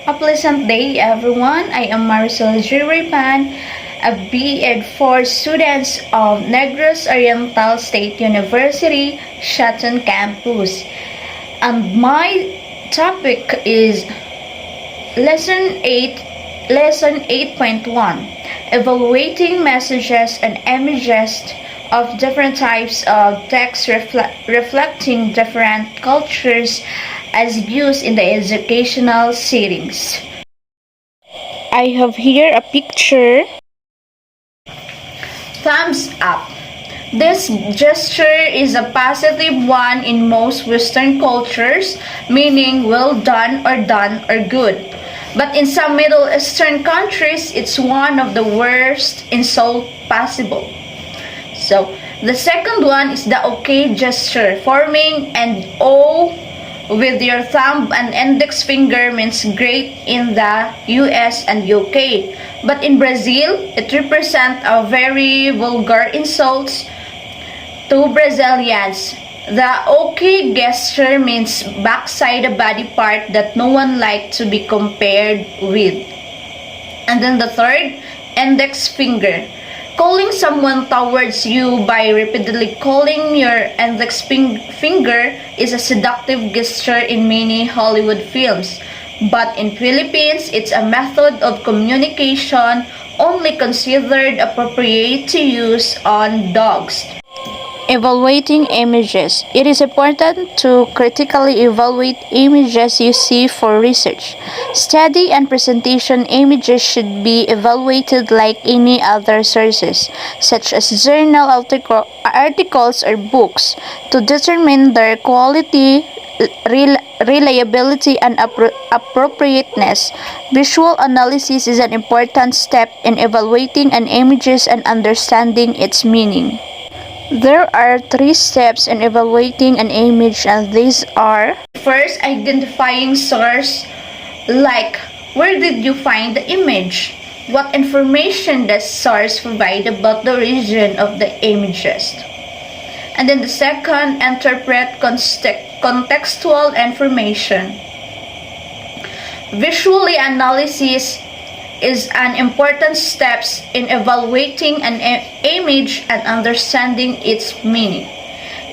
A pleasant day, everyone. I am Marisol Jiripan, a B.Ed for students of Negros Oriental State University, Shaton Campus. And my topic is Lesson 8.1, Evaluating Messages and Images of Different Types of Text Reflecting Different Cultures as Used in the Educational Settings. I have here a picture. Thumbs up. This gesture is a positive one in most Western cultures, meaning well done or good. But in some Middle Eastern countries, it's one of the worst insult possible. So, the second one is the okay gesture. Forming an O with your thumb and index finger means great in the US and UK. But in Brazil, it represents a very vulgar insult to Brazilians. The okay gesture means backside a body part that no one likes to be compared with. And then the third, index finger. Calling someone towards you by repeatedly calling your index finger is a seductive gesture in many Hollywood films. But in Philippines, it's a method of communication only considered appropriate to use on dogs. Evaluating images. It is important to critically evaluate images you see for research. Study and presentation images should be evaluated like any other sources, such as journal articles or books, to determine their quality, reliability, and appropriateness. Visual analysis is an important step in evaluating an image and understanding its meaning. There are 3 steps in evaluating an image, and these are: first, identifying source, like where did you find the image? What information does source provide about the origin of the images? And then the second, interpret contextual information. Visually analysis is an important step in evaluating an image and understanding its meaning.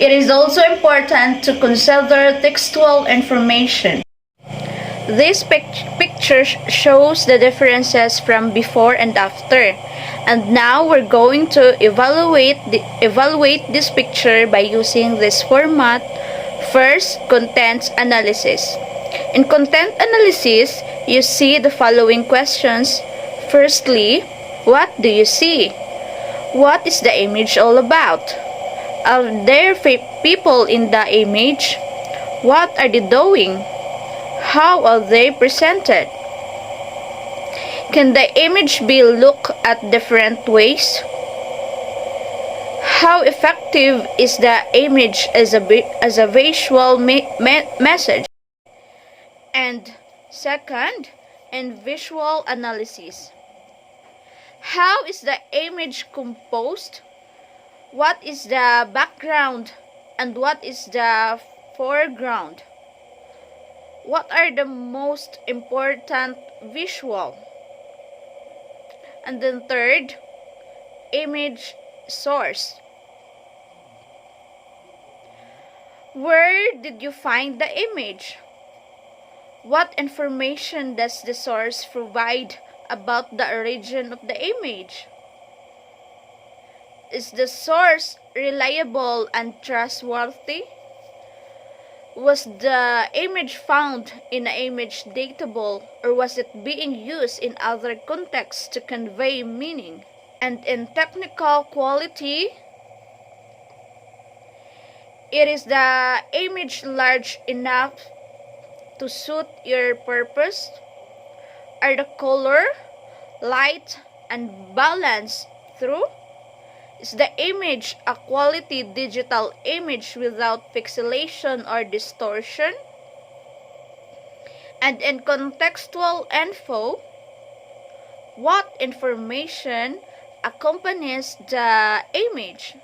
It is also important to consider textual information. This picture shows the differences from before and after. And now we're going to evaluate this picture by using this format. First, content analysis. In content analysis, you see the following questions. Firstly, what do you see? What is the image all about? Are there people in the image? What are they doing? How are they presented? Can the image be looked at different ways? How effective is the image as a visual message? And second, in visual analysis. How is the image composed? What is the background and what is the foreground? What are the most important visual? And then third, image source. Where did you find the image? What information does the source provide about the origin of the image? Is the source reliable and trustworthy? Was the image found in an image datable, or was it being used in other contexts to convey meaning? And in technical quality, is the image large enough to suit your purpose? Are the color, light, and balance true? Is the image a quality digital image without pixelation or distortion? And in contextual info, what information accompanies the image?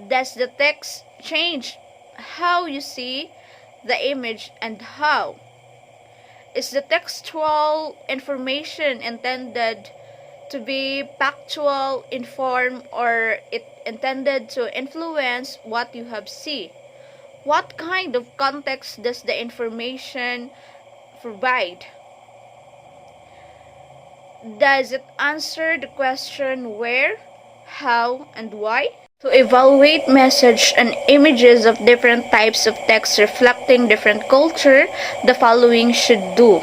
Does the text change how you see the image and how? Is the textual information intended to be factual, inform, or it intended to influence what you have seen? What kind of context does the information provide? Does it answer the question where, how, and why? To evaluate message and images of different types of text reflecting different culture, the following should do.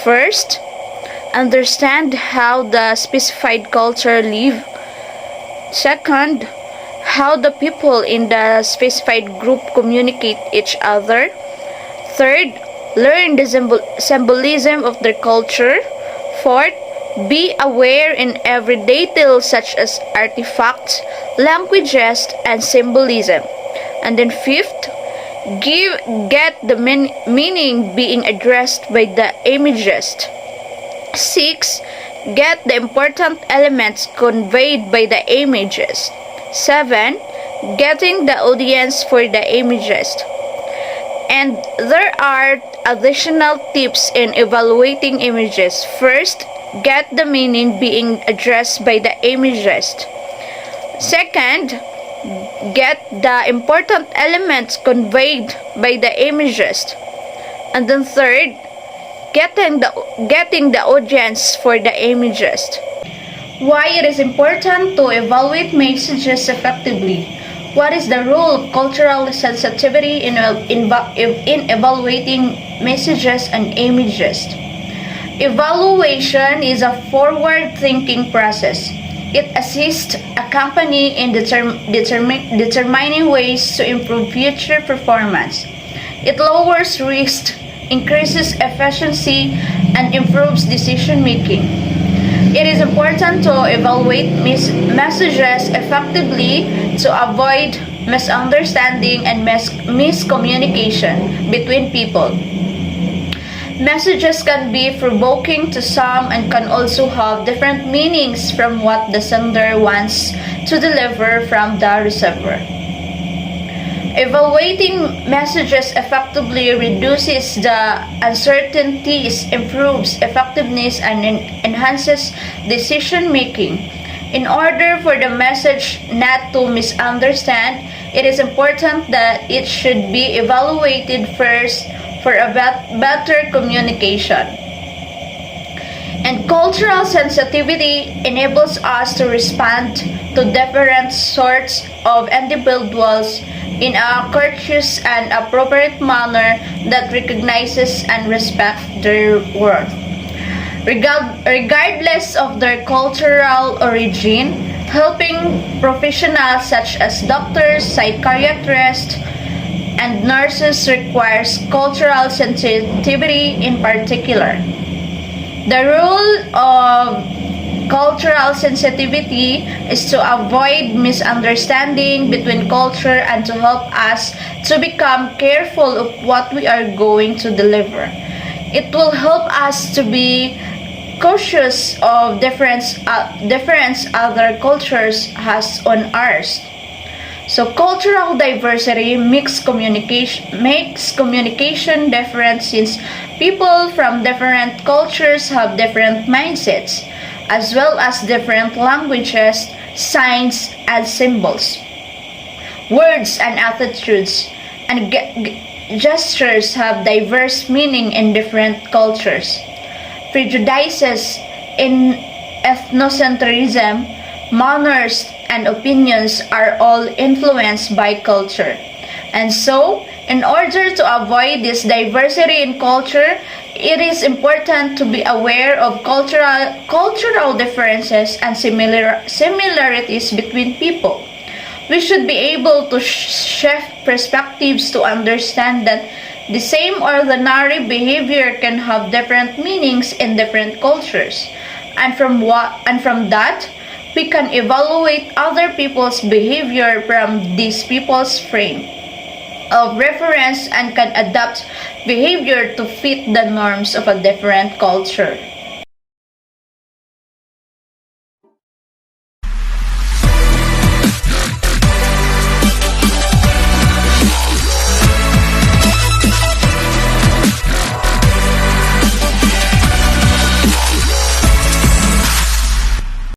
First, understand how the specified culture live. Second, how the people in the specified group communicate each other. Third, learn the symbolism of their culture. Fourth, be aware in every detail such as artifacts, languages, and symbolism. And then fifth, get the meaning being addressed by the images. 6. Get the important elements conveyed by the images. 7. Getting the audience for the images. And there are additional tips in evaluating images. First, get the meaning being addressed by the images. Second, get the important elements conveyed by the images. And then third, getting the audience for the images. Why it is important to evaluate messages effectively? What is the role of cultural sensitivity in evaluating messages and images? Evaluation is a forward-thinking process. It assists a company in determining ways to improve future performance. It lowers risk, increases efficiency, and improves decision-making. It is important to evaluate messages effectively to avoid misunderstanding and miscommunication between people. Messages can be provoking to some and can also have different meanings from what the sender wants to deliver from the receiver. Evaluating messages effectively reduces the uncertainties, improves effectiveness, and enhances decision making. In order for the message not to misunderstand, it is important that it should be evaluated first for a better communication. And cultural sensitivity enables us to respond to different sorts of individuals in a courteous and appropriate manner that recognizes and respects their worth. Regardless of their cultural origin, helping professionals such as doctors, psychiatrists, and nurses requires cultural sensitivity in particular. The role of cultural sensitivity is to avoid misunderstanding between culture and to help us to become careful of what we are going to deliver. It will help us to be cautious of difference other cultures has on ours. So cultural diversity makes communication different since people from different cultures have different mindsets, as well as different languages, signs, and symbols, words and attitudes, and gestures have diverse meaning in different cultures. Prejudices in ethnocentrism, manners, and opinions are all influenced by culture. And so, in order to avoid this diversity in culture, it is important to be aware of cultural differences and similarities between people. We should be able to shift perspectives to understand that the same ordinary behavior can have different meanings in different cultures. And from that, we can evaluate other people's behavior from these people's frame of reference and can adapt behavior to fit the norms of a different culture.